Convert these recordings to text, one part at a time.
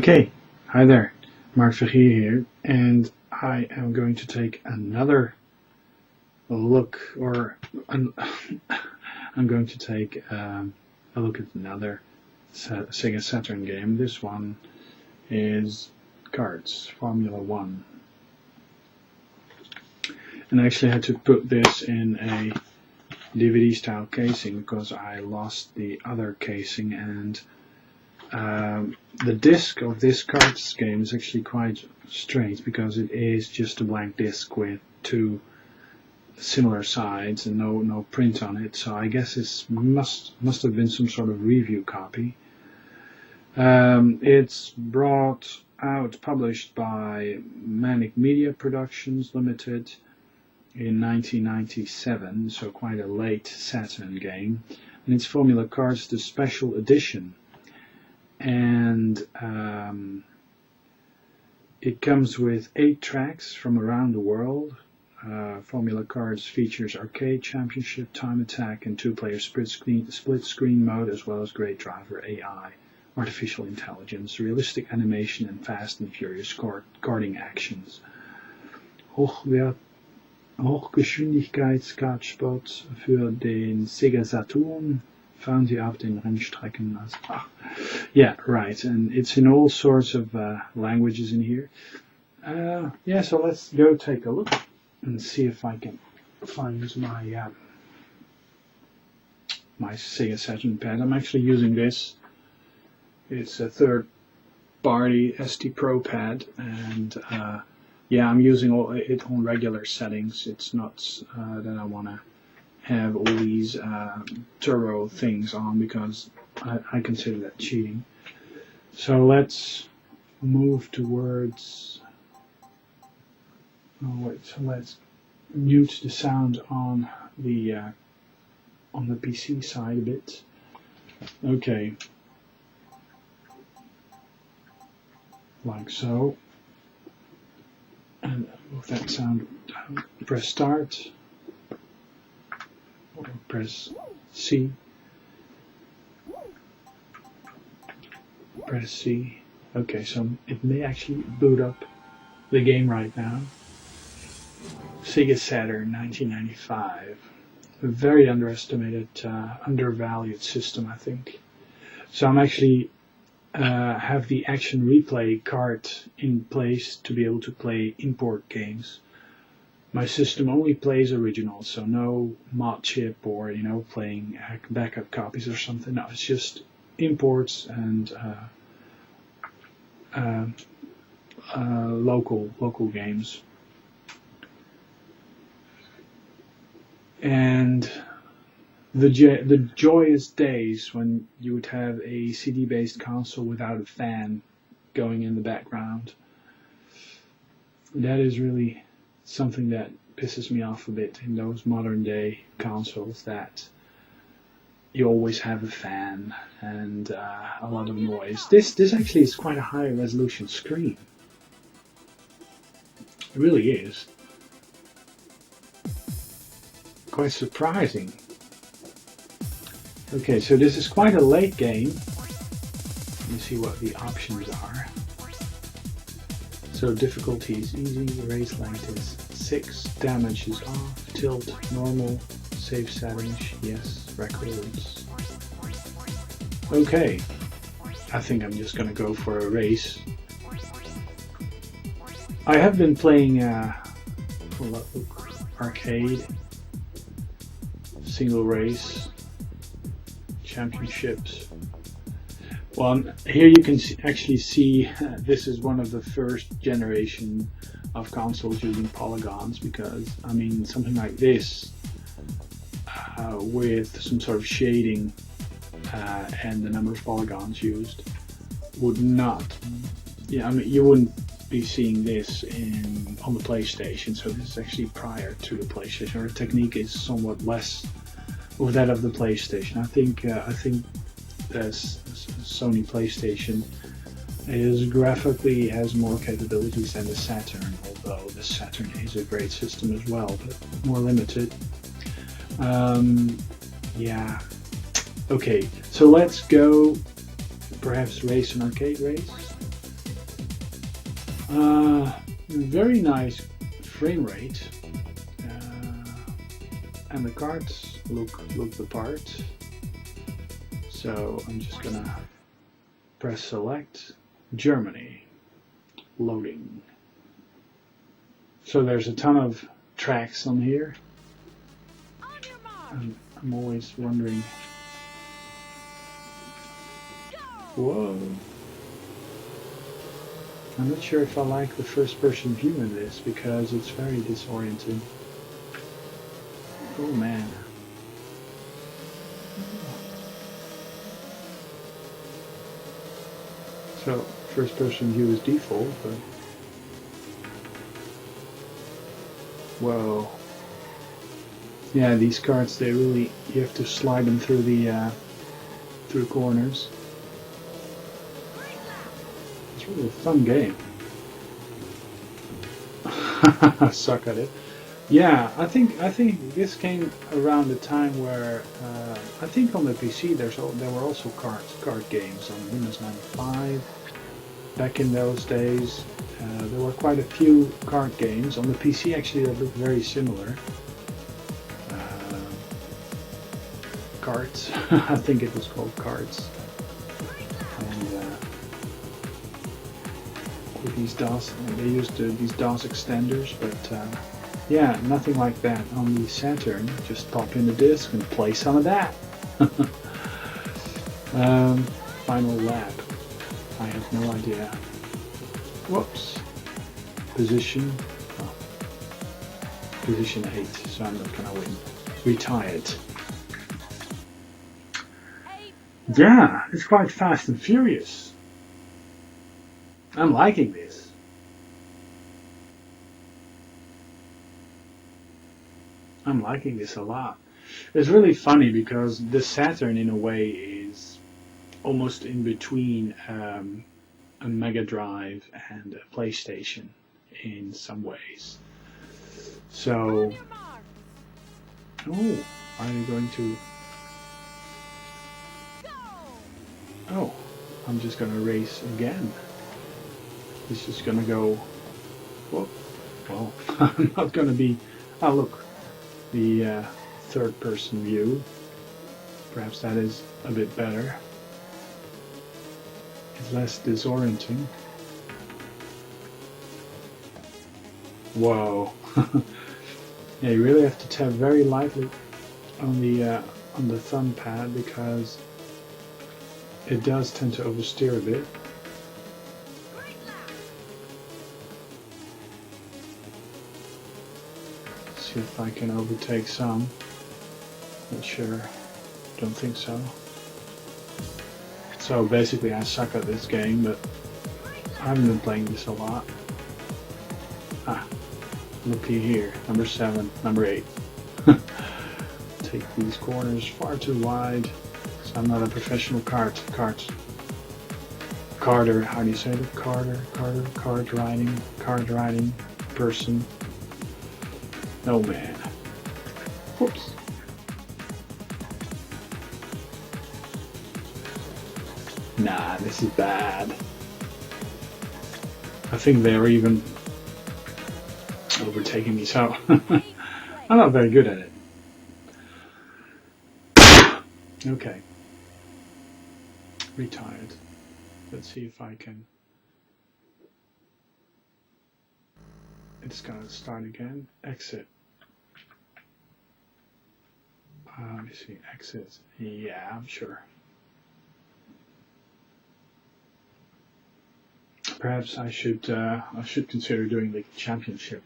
Okay, hi there, Mark Vergier here, and I am going to take another look, I'm going to take a look at another Sega Saturn game. This one is Karts Formula 1. And I actually had to put this in a DVD style casing because I lost the other casing, and the disc of this Karts game is actually quite strange because it is just a blank disc with two similar sides and no print on it. So I guess it must have been some sort of review copy. It's published by Manic Media Productions Limited in 1997, so quite a late Saturn game, and it's Formula Karts the Special Edition, and it comes with 8 tracks from around the world. Formula Karts features arcade championship, time attack, and 2-player split screen mode, as well as great driver AI, artificial intelligence, realistic animation, and fast and furious karting actions. Hochgeschwindigkeits-Kartsport für den Sega Saturn fahren Sie auf den Rennstrecken. Yeah, right, and it's in all sorts of languages in here. Yeah, so let's go take a look and see if I can find my my Sega Saturn pad. I'm actually using this. It's a third-party ST Pro pad, and yeah, I'm using it on regular settings. It's not that I want to have all these turbo things on, because I consider that cheating. So let's move towards. Oh wait, so let's mute the sound on the PC side a bit. Okay, like so. And move that sound down. Press start, or press C, press C. Okay, so it may actually boot up the game right now. Sega Saturn 1995, a very underestimated, undervalued system, I think. So I'm actually have the action replay card in place to be able to play import games. My system only plays originals, so no mod chip or playing backup copies or something. No, it's just imports and local games. And the joyous days when you would have a CD-based console without a fan going in the background. That is really something that pisses me off a bit in those modern day consoles, that you always have a fan and a lot of noise. This actually is quite a high resolution screen. It really is. Quite surprising. Okay, so this is quite a late game. Let me see what the options are. So difficulty is easy, race length is 6, damage is off, tilt, normal, save settings, yes, records. Okay, I think I'm just gonna go for a race. I have been playing arcade, single race, championships. Well, here you can actually see this is one of the first generation of consoles using polygons, because I mean something like this with some sort of shading and the number of polygons used would not, I mean you wouldn't be seeing this on the PlayStation. So this is actually prior to the PlayStation. Our technique is somewhat less of that of the PlayStation. I think this Sony PlayStation graphically has more capabilities than the Saturn, although the Saturn is a great system as well, but more limited. Yeah. Okay, so let's go perhaps race an arcade race. Very nice frame rate, and the cards look the part. So I'm just gonna press select, Germany, loading. So there's a ton of tracks on here. I'm always wondering. Whoa. I'm not sure if I like the first person view in this because it's very disorienting. Oh man. So first person view is default, but whoa. Yeah, these cards, they really, you have to slide them through the through corners. It's really a fun game. I suck at it. Yeah, I think this came around the time where I think on the PC there were also card games on Windows 95. Back in those days, there were quite a few card games on the PC actually that looked very similar. Karts, I think it was called Karts, and with these DOS, they used these DOS extenders, but yeah, nothing like that on the Saturn. Just pop in the disc and play some of that. Final lap. I have no idea. Whoops. Position. Oh. Position 8, so I'm not gonna win. Retired. Yeah, it's quite fast and furious. I'm liking this. I'm liking this a lot. It's really funny because the Saturn in a way is almost in between a Mega Drive and a PlayStation in some ways. So, oh, are you going to? Oh, I'm just gonna race again. This is gonna go. Whoa, well, I'm not gonna be. Oh, look, the third-person view. Perhaps that is a bit better. It's less disorienting. Whoa! Yeah, you really have to tap very lightly on the thumb pad because it does tend to oversteer a bit. Let's see if I can overtake some. Not sure. Don't think so. So basically I suck at this game, but I haven't been playing this a lot. Ah, looky here. Number 7, number 8. Take these corners far too wide. So I'm not a professional carter. How do you say it? Card riding person. Oh man. Whoops. Nah, this is bad. I think they're even overtaking me, so I'm not very good at it. Okay. Retired. Let's see if I can. It's gonna start again. Exit. Let me see. Exit. Yeah, I'm sure. Perhaps I should consider doing the championship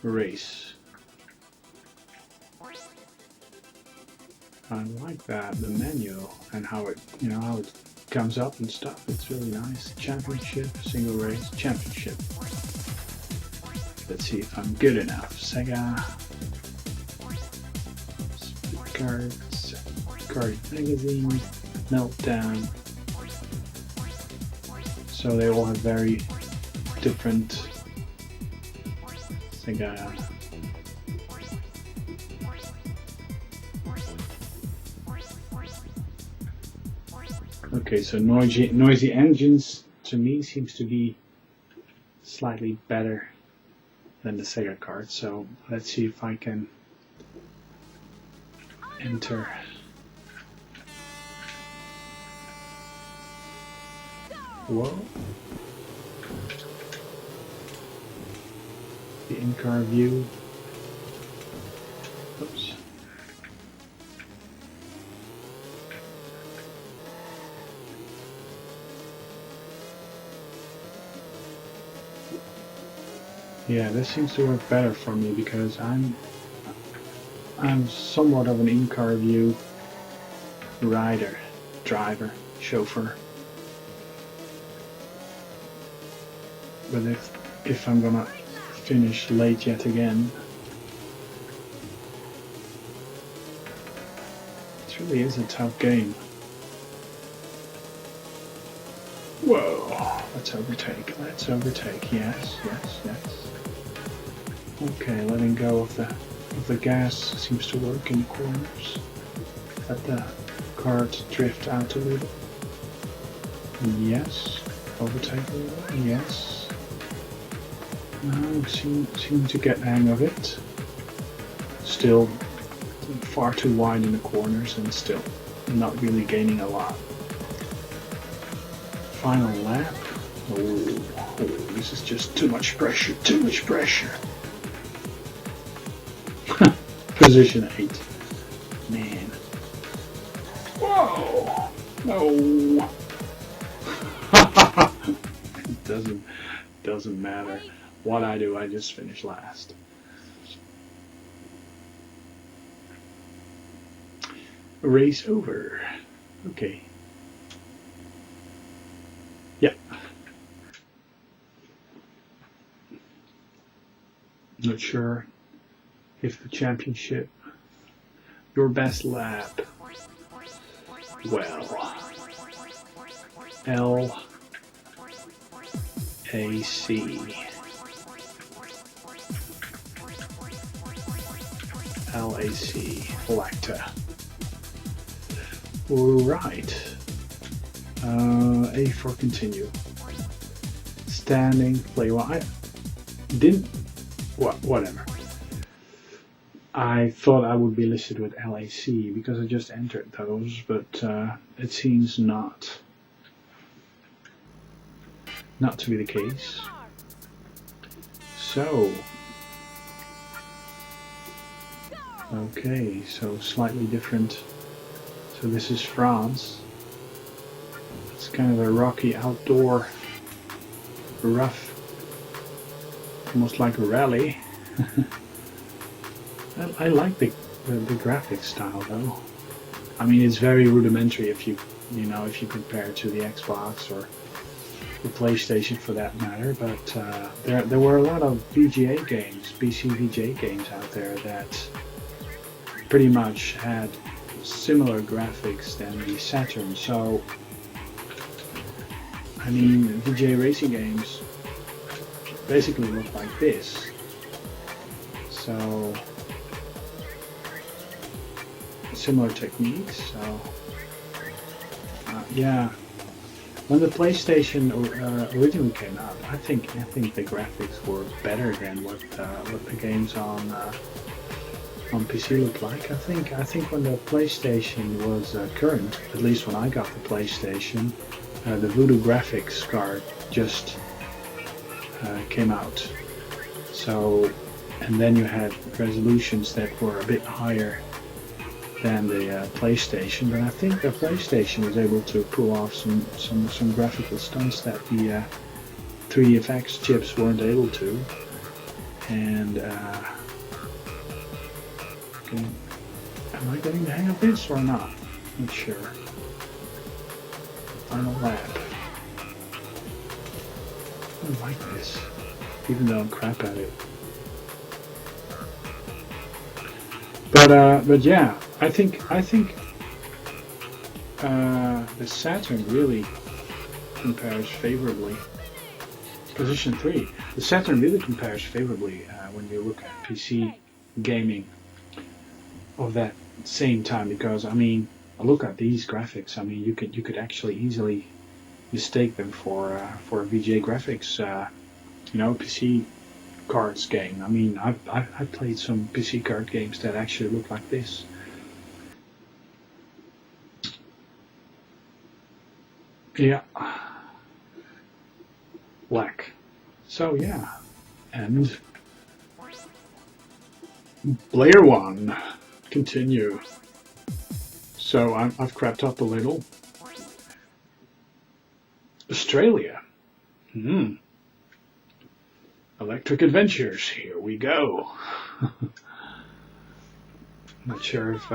race. I like that, the menu and how it comes up and stuff. It's really nice. Championship, single race, championship. Let's see if I'm good enough. Sega Karts, Kart Magazine, Meltdown. So they all have very different Sega. Okay, Okay, so noisy engines to me seems to be slightly better than the Sega Kart. So let's see if I can enter. Whoa. The in-car view. Oops. Yeah, this seems to work better for me because I'm somewhat of an in-car view rider, driver, chauffeur. But if I'm gonna finish late yet again, it really is a tough game. Whoa, let's overtake, yes. Okay, letting go of the gas seems to work in the corners. Let the kart drift out a little. Yes, overtake a little, yes. Now seem to get the hang of it. Still far too wide in the corners and still not really gaining a lot. Final lap. Oh, this is just too much pressure. Position 8. Man. Whoa! No. It doesn't matter what I do, I just finish last. Race over. Okay. Yeah. Not sure if the championship, your best lap. Well, LAC Lacta. Right. A for continue. Standing, play. Well, I didn't. Whatever. I thought I would be listed with LAC because I just entered those, but it seems not to be the case. So, okay, so slightly different. So this is France. It's kind of a rocky outdoor, rough, almost like a rally. I like the graphics style though. I mean, it's very rudimentary if you compare it to the Xbox or the PlayStation for that matter. But there were a lot of VGA games, PC-VGA games out there that pretty much had similar graphics than the Saturn. So, I mean, VGA racing games basically look like this. So, similar techniques. So, yeah. When the PlayStation originally came out, I think the graphics were better than what the games on PC looked like. I think when the PlayStation was current, at least when I got the PlayStation, the Voodoo graphics card just came out. So, and then you had resolutions that were a bit higher than the PlayStation, but I think the PlayStation was able to pull off some graphical stunts that the 3DFX chips weren't able to. And okay, am I getting the hang of this or not? Not sure. Final lap. I like this, even though I'm crap at it. But yeah, I think the Saturn really compares favorably. Position 3. The Saturn really compares favorably when you look at PC gaming of that same time, because I mean, look at these graphics. I mean, you could actually easily mistake them for a VGA graphics, PC cards game. I mean, I've played some PC card games that actually look like this. Yeah, black. So yeah, and player one, continue. So I've crept up a little. Australia. Electric Adventures, here we go. Not sure if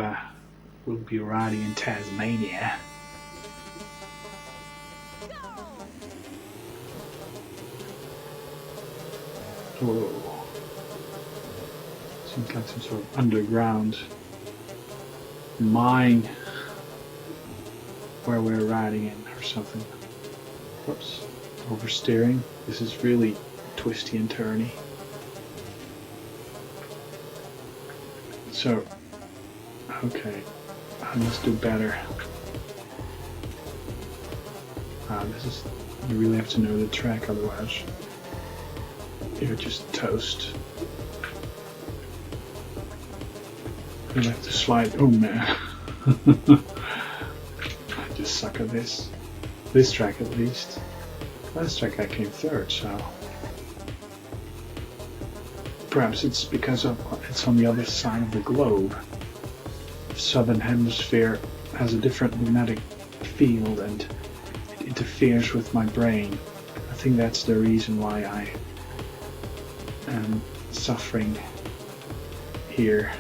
we'll be riding in Tasmania. Whoa. Seems like some sort of underground mine where we're riding in or something. Whoops, oversteering. This is really twisty and turny. So, okay, I must do better. You really have to know the track, otherwise you're just toast. You have to slide. Oh man. I just suck at this. This track at least. Last track I came third, so perhaps it's because it's on the other side of the globe. The southern hemisphere has a different magnetic field and it interferes with my brain. I think that's the reason why I am suffering here.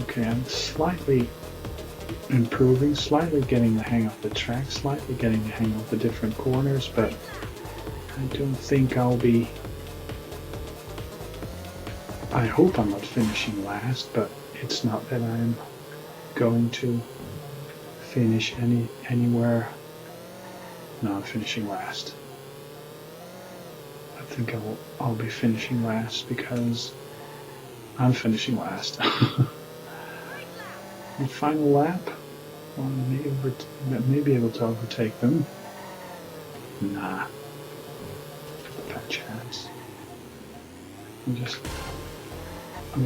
Okay, I'm slightly improving, slightly getting the hang of the track, slightly getting the hang of the different corners, but I don't think I'll be... I hope I'm not finishing last, but it's not that I'm going to finish anywhere. No, I'm finishing last. I think I'll be finishing last because I'm finishing last. The final lap, well, I may be able to overtake them. Nah, bad chance. I'm just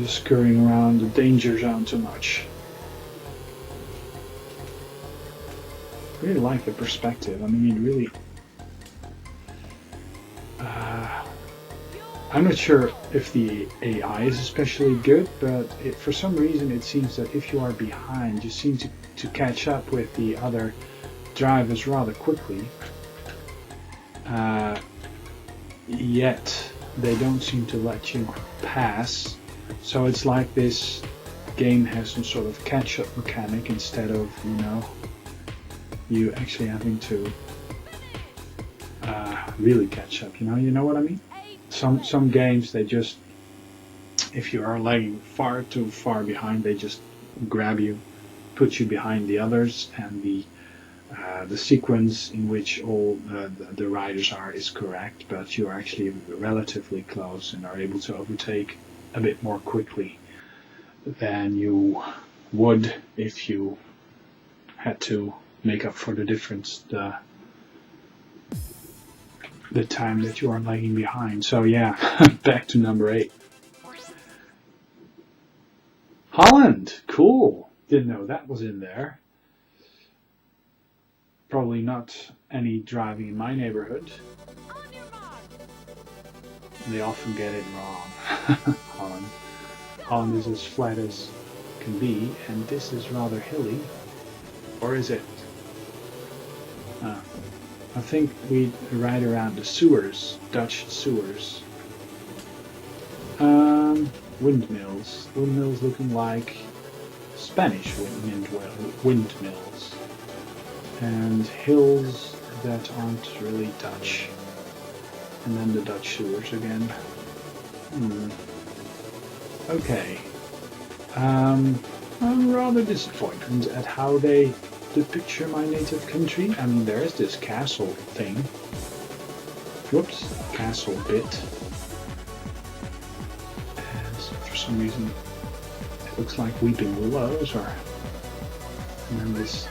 scurrying around the danger zone too much. I really like the perspective. I mean, it really. I'm not sure if the AI is especially good, but for some reason it seems that if you are behind, you seem to catch up with the other drivers rather quickly. Yet they don't seem to let you pass. So it's like this game has some sort of catch-up mechanic instead of, you actually having to really catch up. You know what I mean? Some games, they just, if you are lagging far too far behind, they just grab you, put you behind the others, and the sequence in which all the riders are is correct, but you are actually relatively close and are able to overtake a bit more quickly than you would if you had to make up for the difference, the time that you are lagging behind. So yeah, back to number 8. Holland, cool. Didn't know that was in there. Probably not any driving in my neighborhood. They often get it wrong. Holland is as flat as can be, and this is rather hilly. Or is it? I think we ride around the sewers, Dutch sewers. Windmills. Windmills looking like Spanish windmills. And hills that aren't really Dutch. And then the Dutch sewers again. Okay. I'm rather disappointed at how they picture my native country. I mean, there is this castle thing. Whoops, castle bit. And for some reason, it looks like weeping willows or And then this,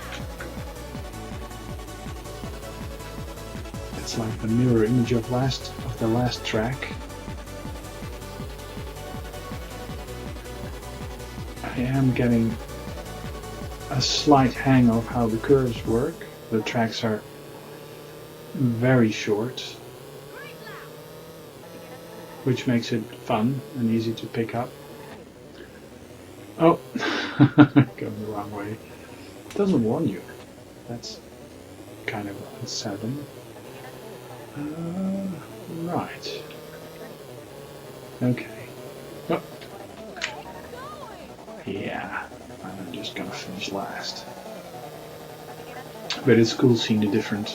it's like the mirror image of the last track. I am getting a slight hang of how the curves work. The tracks are very short, which makes it fun and easy to pick up. Oh, going the wrong way. It doesn't warn you. That's kind of unsettling. Right. Okay. Oh. Yeah, I'm just gonna finish last. But it's cool seeing the different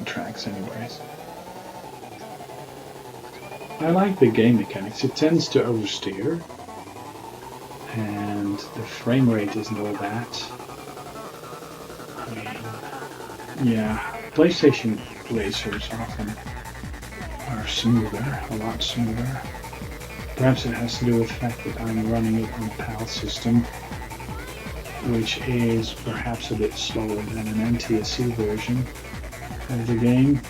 tracks anyways. I like the game mechanics. It tends to oversteer, and the frame rate isn't all that. I mean, yeah, PlayStation racers often are smoother, a lot smoother. Perhaps it has to do with the fact that I'm running it on a PAL system, which is perhaps a bit slower than an NTSC version of the game.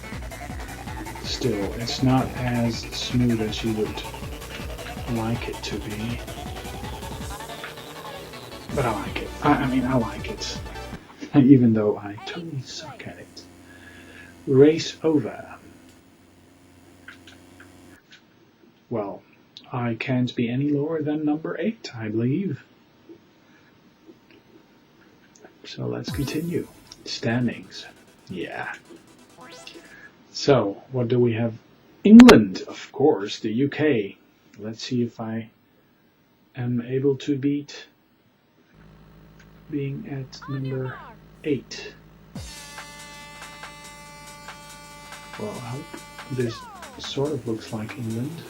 Still, it's not as smooth as you would like it to be. But I like it. I mean, I like it. Even though I totally suck at it. Race over. Well, I can't be any lower than number 8, I believe. So let's continue. Standings. Yeah. So, what do we have? England, of course, the UK. Let's see if I am able to beat being at number 8. Well, I hope this sort of looks like England.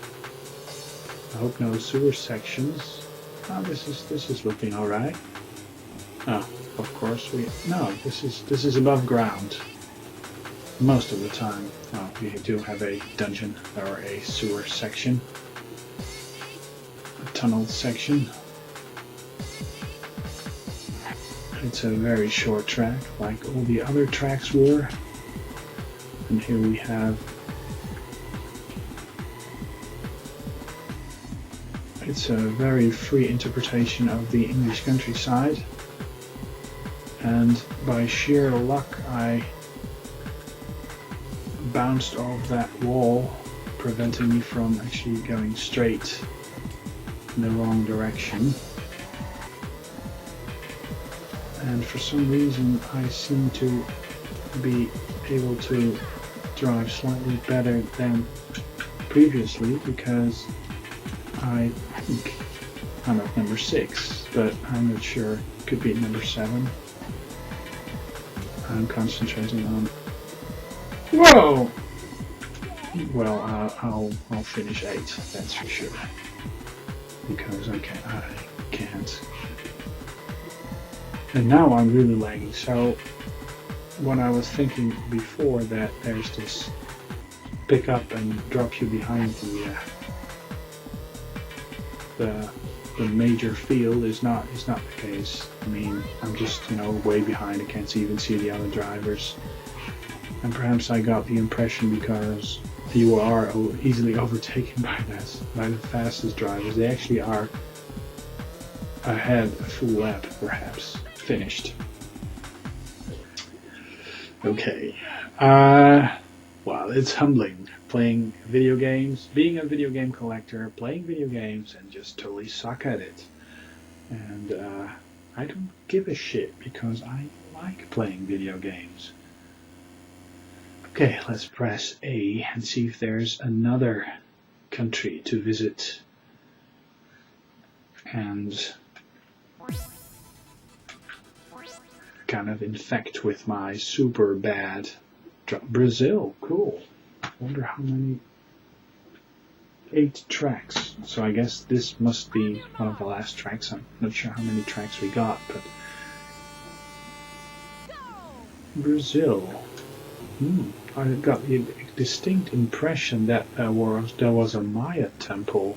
I hope no sewer sections. Oh, this is looking all right. Oh, of course this is above ground most of the time. Oh, we do have a dungeon or a sewer section, a tunnel section. It's a very short track, like all the other tracks were. And here we have. It's a very free interpretation of the English countryside, and by sheer luck I bounced off that wall, preventing me from actually going straight in the wrong direction. And for some reason I seem to be able to drive slightly better than previously, because I think I'm at number 6, but I'm not sure. It could be number 7. I'm concentrating on. Whoa! Well, I'll finish 8. That's for sure. Because I can't. And now I'm really lagging. So what I was thinking before, that there's this pick up and drop you behind the major field is not the case. I mean, I'm just way behind. I can't even see the other drivers. And perhaps I got the impression because you are easily overtaken by the fastest drivers. They actually are ahead a full lap, perhaps. Finished. Okay. Well, it's humbling. Playing video games, being a video game collector, playing video games, and just totally suck at it. And I don't give a shit because I like playing video games. Okay, let's press A and see if there's another country to visit. And kind of infect with my super bad Brazil. Cool. Wonder how many. 8 tracks. So I guess this must be one of the last tracks. I'm not sure how many tracks we got, but Brazil. I got the distinct impression that there was a Maya temple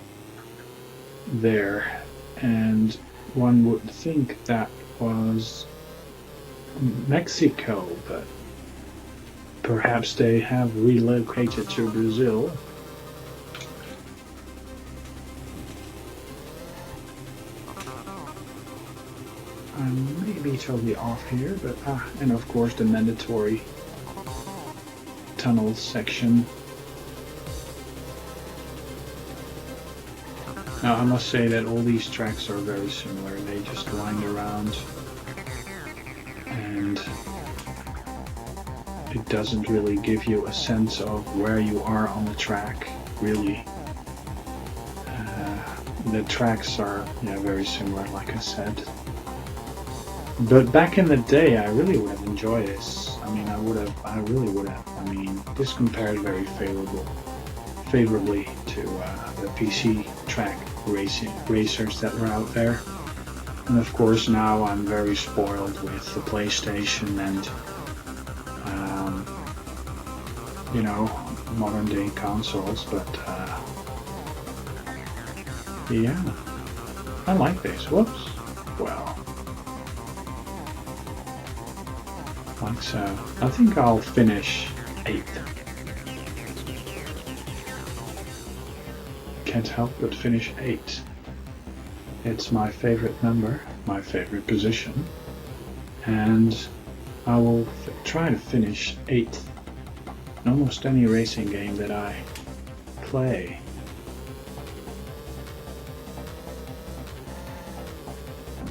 there, and one would think that was Mexico, but perhaps they have relocated to Brazil. I may be totally off here, but and of course the mandatory tunnel section. Now I must say that all these tracks are very similar. They just wind around and it doesn't really give you a sense of where you are on the track, really. The tracks are very similar, like I said. But back in the day, I really would have enjoyed this. I mean, I really would have. I mean, this compared very favorably to the PC track racers that were out there. And of course, now I'm very spoiled with the PlayStation and modern day consoles. But yeah, I like this. Whoops. Well. Like so. I think I'll finish 8th. Can't help but finish 8th. It's my favorite number, my favorite position, and I will try to finish 8th in almost any racing game that I play.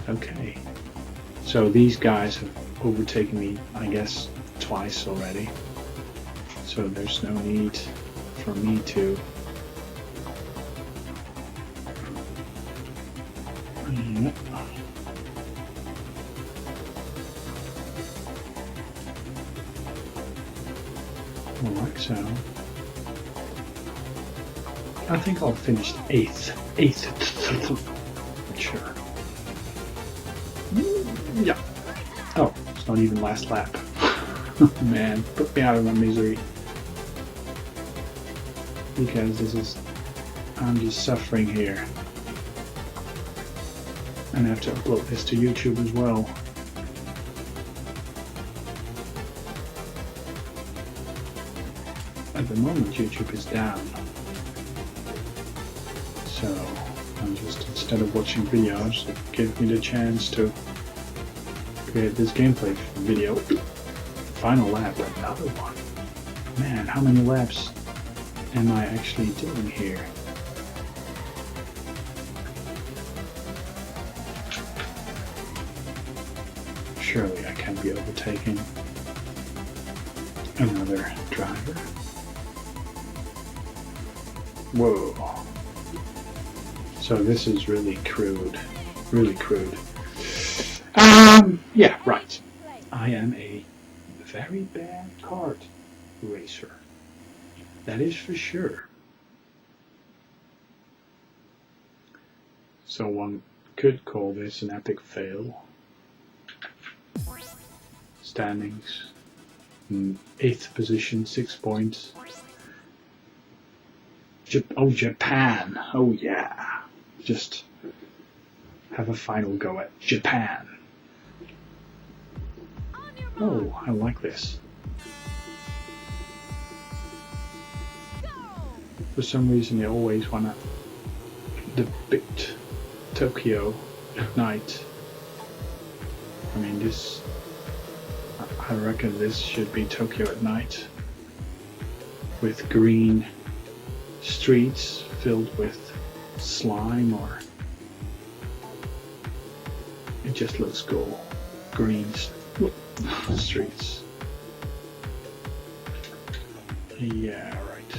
Okay, so these guys have overtaken me, I guess, twice already, so there's no need for me to like so. I think I'll finish 8th. Sure. Yeah. Oh, it's not even last lap. Man, put me out of my misery. Because I'm just suffering here. And I have to upload this to YouTube as well. At the moment, YouTube is down. So, I'm just, instead of watching videos, it gives me the chance to create this gameplay video. Final lap, another one. Man, how many laps am I actually doing here? Surely I can't be overtaking another driver. Whoa. So this is really crude. Really crude. Yeah, right. I am a very bad kart racer. That is for sure. So one could call this an epic fail. Standings. 8th position, 6 points. Japan. Oh yeah. Just have a final go at Japan. Oh, I like this. For some reason, I always want to depict Tokyo at night. I mean, I reckon this should be Tokyo at night, with green streets filled with slime, or it just looks cool. Green streets. Yeah, right.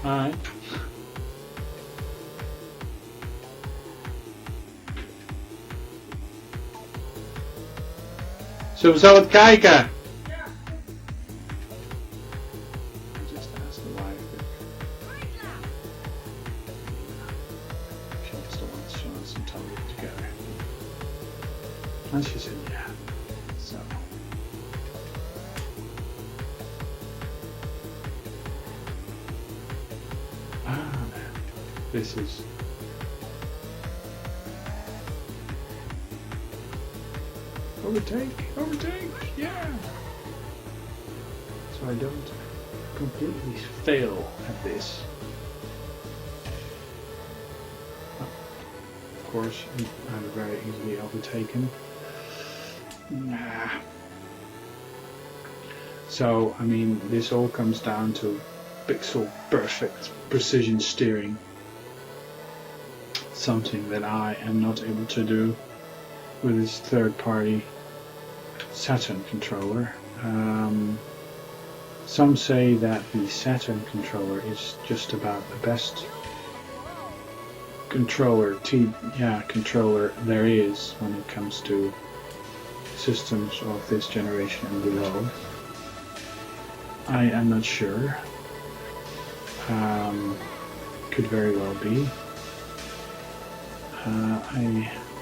Alright. Zullen we zo wat kijken? Ja. Just ask the wife if she just wants some time together. And she said yeah. So. this is... Overtake! Overtake! Yeah! So I don't completely fail at this. Of course, I'm very easily overtaken. Nah. So, I mean, this all comes down to pixel perfect precision steering. Something that I am not able to do with this third-party Saturn controller. Some say that the Saturn controller is just about the best controller there is when it comes to systems of this generation and below. I am not sure. Could very well be.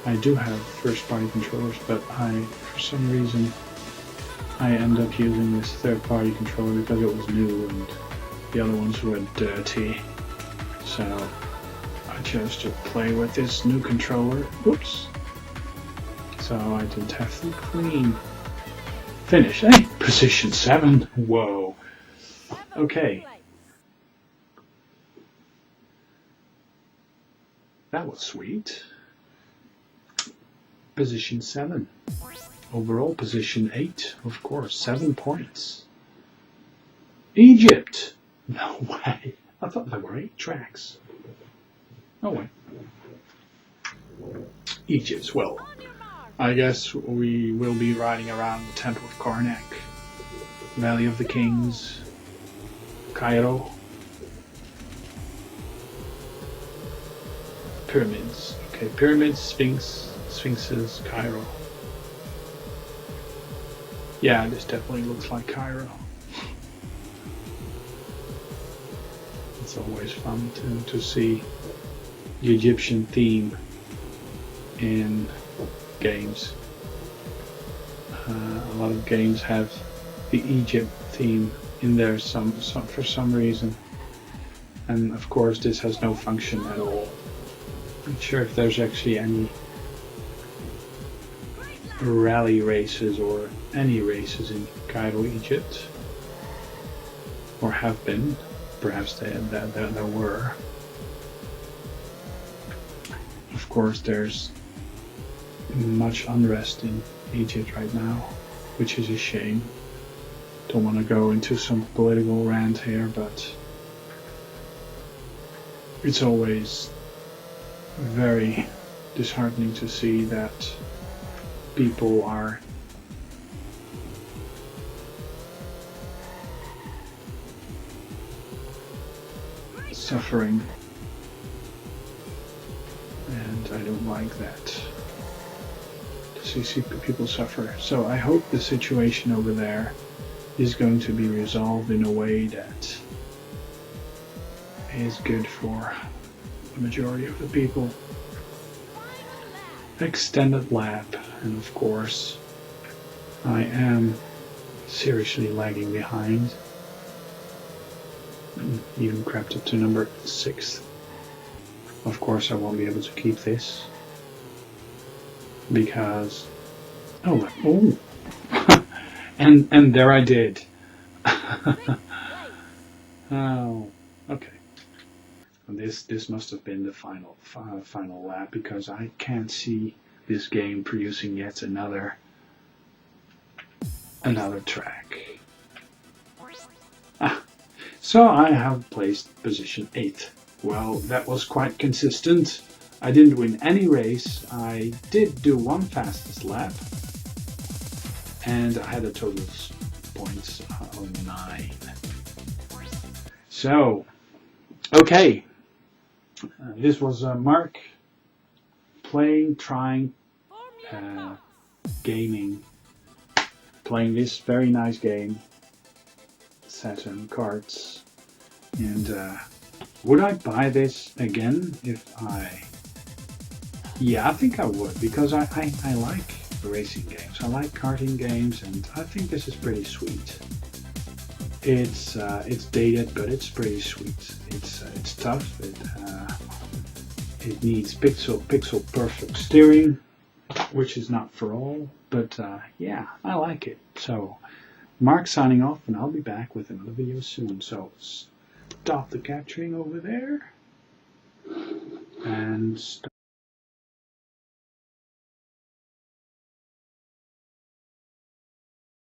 I do have first-party controllers, but for some reason, I end up using this third-party controller because it was new and the other ones were dirty. So I chose to play with this new controller. Whoops! So I didn't have to clean. Finish, eh? Position 7. Whoa. Okay. That was sweet. Position 7. Overall position 8, of course, 7 points. Egypt! No way. I thought there were 8 tracks. No way. Egypt, well, I guess we will be riding around the Temple of Karnak, Valley of the Kings, Cairo, pyramids. Okay, pyramids, sphinxes, Cairo. Yeah, this definitely looks like Cairo. It's always fun to see the Egyptian theme in games. A lot of games have the Egypt theme in there for some reason, and of course this has no function at all. I'm not sure if there's actually any rally races or any races in Cairo, Egypt, or have been. Perhaps there were. Of course, there's much unrest in Egypt right now, which is a shame. Don't want to go into some political rant here, but it's always very disheartening to see that people are suffering, and I don't like that, to see people suffer. So I hope the situation over there is going to be resolved in a way that is good for the majority of the people. Extended lap, and of course I am seriously lagging behind. Even crept up to number 6. Of course I won't be able to keep this because oh and there I did. Oh, okay. This must have been the final lap, because I can't see this game producing yet another track. So I have placed position 8. Well, that was quite consistent. I didn't win any race. I did do one fastest lap, and I had a total of points of 9. So, okay. This was Mark playing this very nice game, Saturn Karts. And would I buy this again if yeah, I think I would, because I like racing games, I like karting games, and I think this is pretty sweet. It's dated, but it's pretty sweet. It's tough. It needs pixel perfect steering, which is not for all. But yeah, I like it. So Mark signing off, and I'll be back with another video soon. So stop the capturing over there and stop.